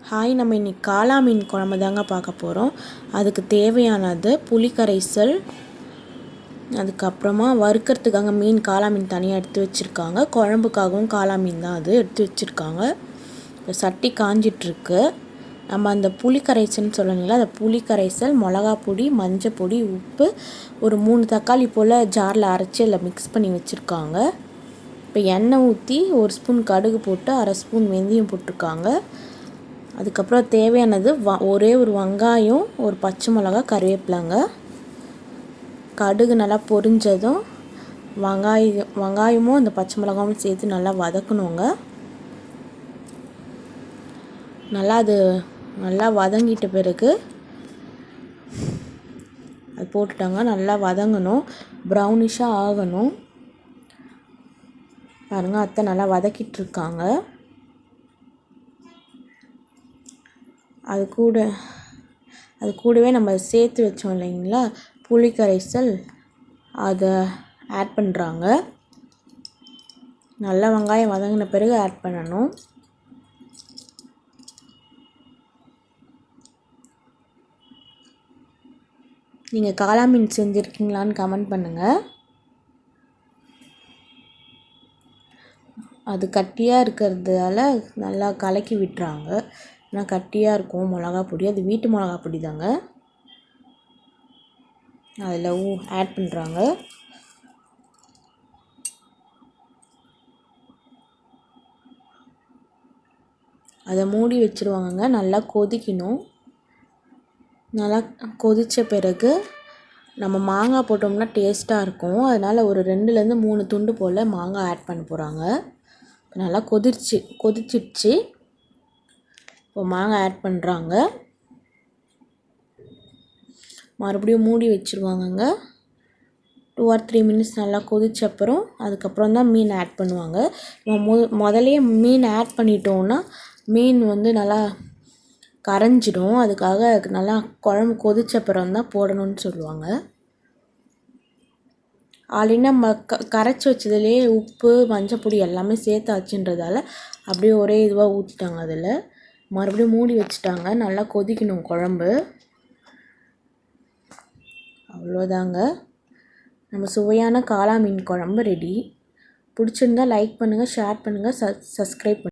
Hi, நம்ம இன்றைக்கி காளா மீன் குழம்பு தாங்க பார்க்க போகிறோம். அதுக்கு தேவையானது புளி கரைசல், அதுக்கப்புறமா வறுக்கிறதுக்காக காளா மீன் தனியாக எடுத்து வச்சுருக்காங்க. குழம்புக்காகவும் காளா மீன் தான் அது எடுத்து வச்சுருக்காங்க. இப்போ சட்டி காஞ்சிட்ருக்கு. நம்ம அந்த புளி கரைசல்னு சொல்லணுங்களா, அந்த புளி கரைசல், மிளகா பொடி, மஞ்சள் பொடி, உப்பு, ஒரு 3 தக்காளி போல் ஜாரில் அரைச்சி அதில் மிக்ஸ் பண்ணி வச்சுருக்காங்க. இப்போ எண்ணெய் ஊற்றி 1 ஸ்பூன் கடுகு போட்டு 1/2 ஸ்பூன் வெந்தயம் போட்டிருக்காங்க. அதுக்கப்புறம் தேவையானது ஒரே ஒரு வெங்காயம், ஒரு பச்சை மிளகா, கருவேப்பிலைங்க. கடுகு நல்லா பொரிஞ்சதும் வெங்காயமும் அந்த பச்சை மிளகாவும் சேர்த்து நல்லா வதக்கணுங்க. நல்லா வதங்கிட்ட பிறகு அது போட்டுட்டாங்க. நல்லா வதங்கணும், ப்ரௌனிஷாக ஆகணும். பாருங்கள், அத்தை நல்லா வதக்கிட்டுருக்காங்க. அது கூடவே நம்ம சேர்த்து வச்சோம் இல்லைங்களா புளி கரைசல், அதை ஆட் பண்ணுறாங்க. நல்லா வெங்காயம் வதங்கின பிறகு ஆட் பண்ணணும். நீங்கள் காளா மீன் செஞ்சுருக்கீங்களான்னு கமெண்ட் பண்ணுங்கள். அது கட்டியாக இருக்கிறதால நல்லா கலக்கி விட்டுறாங்க. ஏன்னா கட்டியாக இருக்கும் மிளகா பொடி, அது வீட்டு மிளகா பொடி தாங்க. அதில் ஆட் பண்ணுறாங்க. அதை மூடி வச்சுருவாங்கங்க. நல்லா கொதிக்கணும். நல்லா கொதித்த பிறகு நம்ம மாங்காய் போட்டோம்னா டேஸ்ட்டாக இருக்கும். அதனால் ஒரு 2லேருந்து 3 துண்டு போல் மாங்காய் ஆட் பண்ண போகிறாங்க. நல்லா கொதிச்சிடுச்சு. இப்போ மாங்காய் ஆட் பண்ணுறாங்க. மறுபடியும் மூடி வச்சுருவாங்கங்க. 2 or 3 minutes நல்லா கொதிச்சப்புறம் அதுக்கப்புறம் தான் மீன் ஆட் பண்ணுவாங்க. முதலையே மீன் ஆட் பண்ணிட்டோன்னா மீன் நல்லா கரைஞ்சிடும். அதுக்காக நல்லா குழம்பு கொதிச்சப்புறம் தான் போடணும்னு சொல்லுவாங்க. ஆல்ரெடி நம்ம கரைச்சி வச்சதுலேயே உப்பு, மஞ்சள் பொடி எல்லாமே சேர்த்தாச்சுன்றதால அப்படியே ஒரே இதுவாக ஊற்றிட்டாங்க. அதில் மறுபடியும் மூடி வச்சுட்டாங்க. நல்லா கொதிக்கணும் குழம்பு. அவ்வளோதாங்க, நம்ம சுவையான காளா மீன் குழம்பு ரெடி. பிடிச்சிருந்தா லைக் பண்ணுங்கள், ஷேர் பண்ணுங்கள், சப்ஸ்கிரைப் பண்ணுங்கள்.